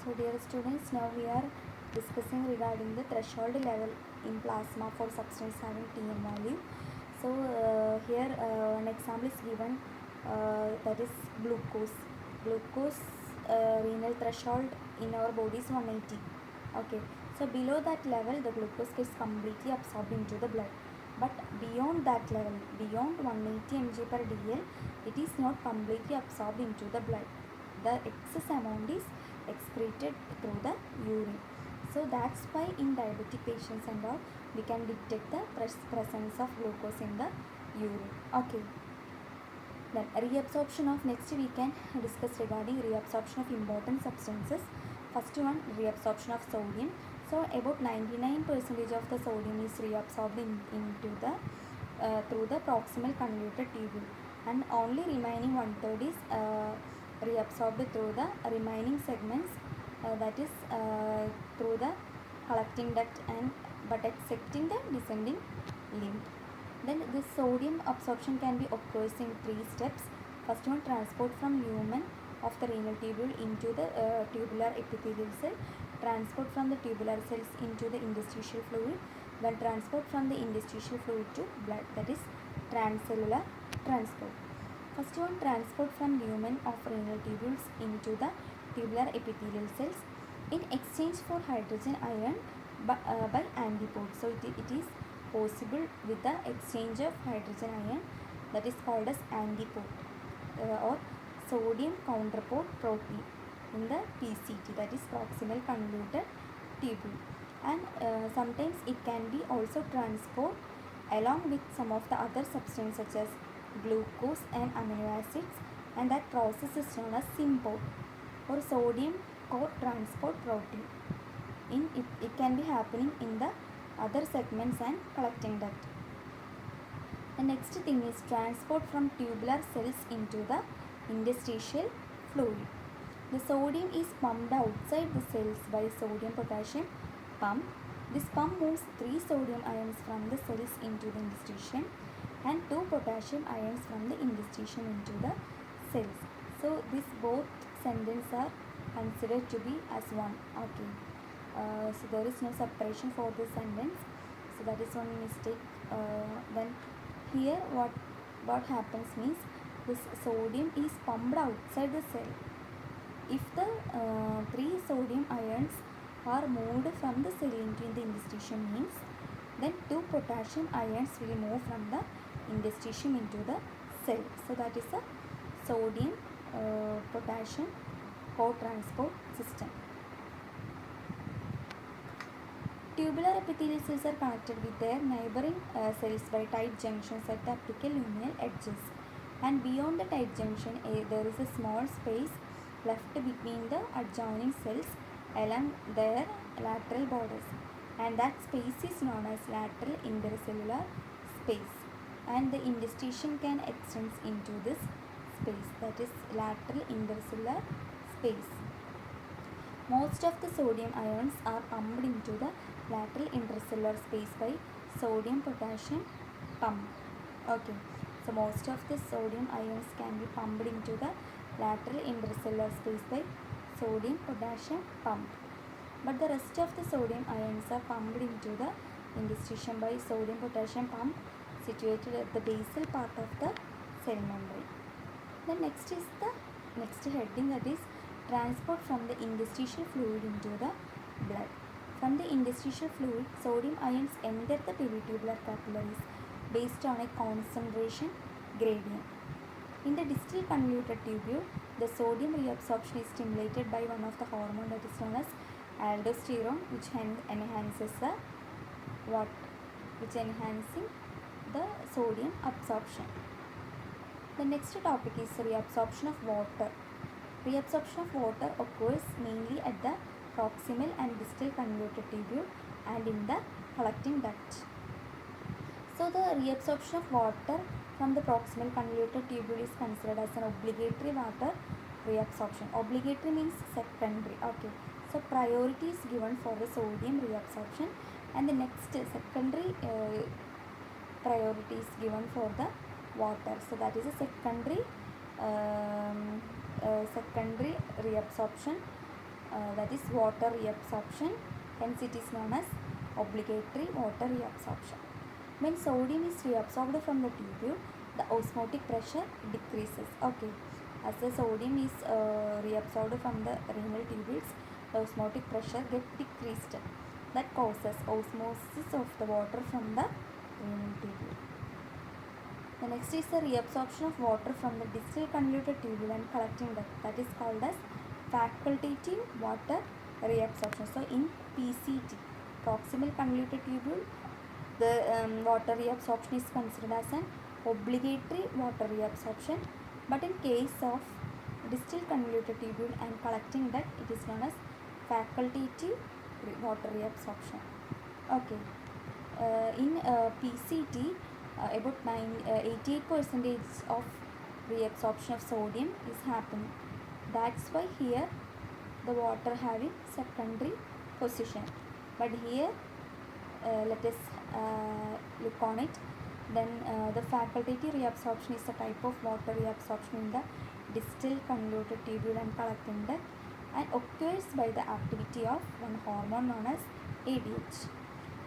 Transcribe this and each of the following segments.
So dear students, now we are discussing regarding the threshold level in plasma for substance having Tm value. So here an example is given, that is glucose. Glucose renal threshold in our body is 180. Okay, so below that level the glucose gets completely absorbed into the blood. But beyond that level, beyond 180 mg per dl, it is not completely absorbed into the blood. The excess amount is excreted through the urine. So that's why in diabetic patients and all we can detect the presence of glucose in the urine. Okay. Then reabsorption of, next we can discuss regarding reabsorption of important substances. First one, reabsorption of sodium. So about 99% of the sodium is reabsorbed into the through the proximal convoluted tubule, and only remaining 1/3 is reabsorbed through the remaining segments, that is through the collecting duct and but excepting the descending limb. Then this sodium absorption can be occurs in 3 steps. First one, transport from lumen of the renal tubule into the tubular epithelial cell, transport from the tubular cells into the interstitial fluid, then transport from the interstitial fluid to blood, that is transcellular transport. First one, transport from lumen of renal tubules into the tubular epithelial cells in exchange for hydrogen ion by antipodes. So it is possible with the exchange of hydrogen ion, that is called as antipode or sodium counterport protein in the PCT, that is proximal convoluted tubule. And sometimes it can be also transport along with some of the other substances such as glucose and amino acids, and that process is known as sympode or sodium co-transport protein. It can be happening in the other segments and collecting duct. The next thing is transport from tubular cells into the interstitial fluid. The sodium is pumped outside the cells by sodium potassium pump. This pump moves 3 sodium ions from the cells into the interstitium and 2 potassium ions from the interstitium into the cells. So these both sentences are considered to be as one. Okay. So there is no separation for this sentence. So that is one mistake. Then here what happens means this sodium is pumped outside the cell. If the 3 sodium ions are moved from the cell into the interstitium means, then 2 potassium ions will move from the interstitium into the cell. So that is a sodium potassium co-transport system. Tubular epithelial cells are connected with their neighboring cells by tight junctions at the apical luminal edges, and beyond the tight junction there is a small space left between the adjoining cells along their lateral borders, and that space is known as lateral intercellular space, and the interstitium can extend into this space, that is lateral intercellular space. Most of the sodium ions are pumped into the lateral intercellular space by sodium potassium pump. Okay, so most of the sodium ions can be pumped into the lateral intercellular space by sodium potassium pump, but the rest of the sodium ions are pumped into the interstitium by sodium potassium pump situated at the basal part of the cell membrane. The next is the next heading, that is transport from the interstitial fluid into the blood. From the interstitial fluid, sodium ions enter the peritubular capillaries based on a concentration gradient. In the distal convoluted tubule, the sodium reabsorption is stimulated by one of the hormone, that is known as aldosterone, which enhances the enhancing the sodium absorption. The next topic is reabsorption of water. Reabsorption of water occurs mainly at the proximal and distal convoluted tubule and in the collecting duct. So the reabsorption of water from the proximal convoluted tubule is considered as an obligatory water reabsorption. Obligatory means secondary. Okay. So priority is given for the sodium reabsorption, and the next secondary priority is given for the water. So that is a secondary reabsorption that is water reabsorption, hence it is known as obligatory water reabsorption. When sodium is reabsorbed from the tubule, the osmotic pressure decreases. Okay, as the sodium is reabsorbed from the renal tubules, the osmotic pressure gets decreased. That causes osmosis of the water from the renal tubule. The next is the reabsorption of water from the distal convoluted tubule and collecting duct, that is called as facultative water reabsorption. So in PCT, proximal convoluted tubule, the water reabsorption is considered as an obligatory water reabsorption, but in case of distal convoluted tubule and collecting duct, it is known as facultative water reabsorption. Okay, in PCT, about 88% of reabsorption of sodium is happening. That's why here the water having secondary position. But here let us look on it. Then the facultative reabsorption is a type of water reabsorption in the distal convoluted tubule and collecting duct and occurs by the activity of one hormone known as ADH.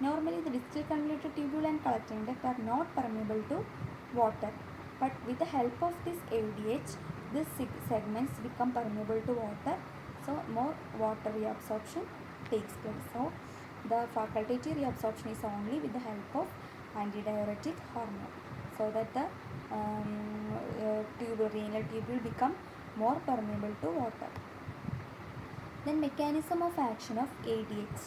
Normally, the distal convoluted tubule and collecting duct are not permeable to water, but with the help of this ADH, these segments become permeable to water. So, more water reabsorption takes place. So, the facultative reabsorption is only with the help of antidiuretic hormone, so that the renal tubule become more permeable to water. Then mechanism of action of ADH.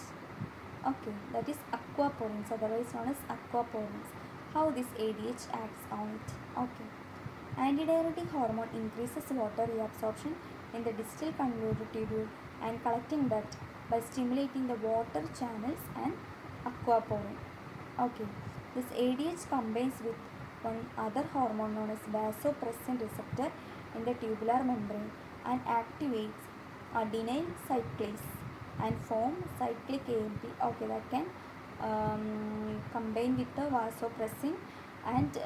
Okay, that is aquaporins, otherwise known as aquaporins. How this ADH acts on it? Okay, antidiuretic hormone increases water reabsorption in the distal convoluted tubule and collecting duct by stimulating the water channels and aquaporin. Okay, this ADH combines with one other hormone known as vasopressin receptor in the tubular membrane and activates adenyl cyclase and form cyclic AMP. Okay, that can combine with the vasopressin and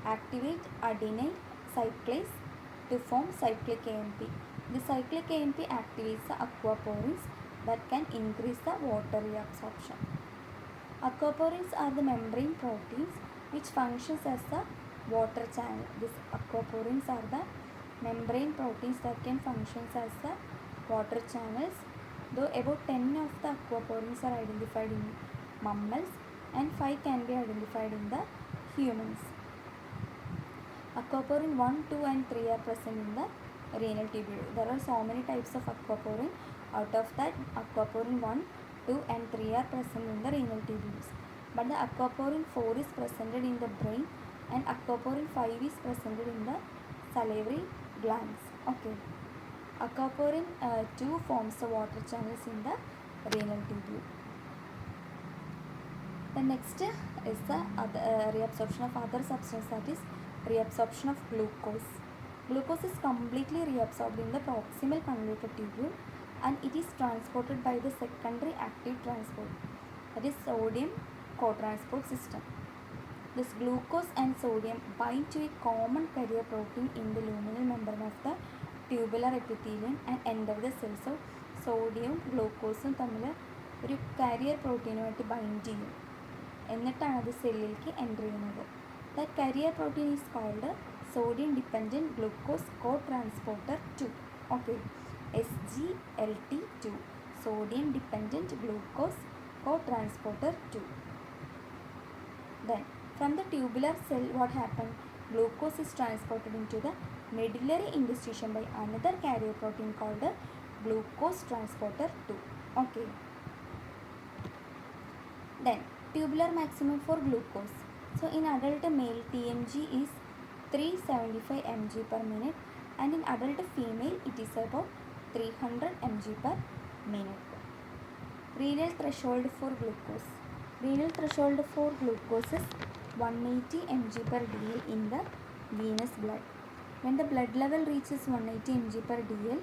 activate adenyl cyclase to form cyclic AMP. The cyclic AMP activates the aquaporins that can increase the water reabsorption. Aquaporins are the membrane proteins which functions as the water channel. These aquaporins are the membrane proteins that can function as the water channels, though about 10 of the aquaporins are identified in mammals and 5 can be identified in the humans. Aquaporin 1, 2 and 3 are present in the renal tubule. There are so many types of aquaporin. Out of that, aquaporin 1, 2 and 3 are present in the renal tubules. But the aquaporin 4 is presented in the brain and aquaporin 5 is presented in the salivary glands. Okay. Aquaporin 2 forms the water channels in the renal tubule. The next is the reabsorption of other substance, that is reabsorption of glucose. Glucose is completely reabsorbed in the proximal convoluted tubule and it is transported by the secondary active transport, that is sodium cotransport system. This glucose and sodium bind to a common carrier protein in the luminal membrane of the tubular epithelium and enter the cell. So സോഡിയവും ഗ്ലൂക്കോസും തമ്മിൽ ഒരു carrier പ്രോട്ടീനുമായിട്ട് bind ചെയ്യും, എന്നിട്ടാണ് അത് സെല്ലിലേക്ക് enter ചെയ്യുന്നത്. That carrier protein is called sodium dependent glucose co-transporter 2. Okay, SGLT2, sodium dependent glucose co-transporter 2. Then from the tubular cell, what happened? Glucose is transported into the medullary interstitium by another carrier protein called the glucose transporter 2. Okay. Then tubular maximum for glucose. So in adult male, TMG is 375 mg per minute and in adult female it is about 300 mg per minute. Renal threshold for glucose. Renal threshold for glucose is 180 mg per dl in the venous blood. When the blood level reaches 180 mg per dl,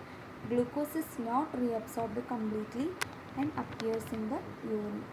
glucose is not reabsorbed completely and appears in the urine.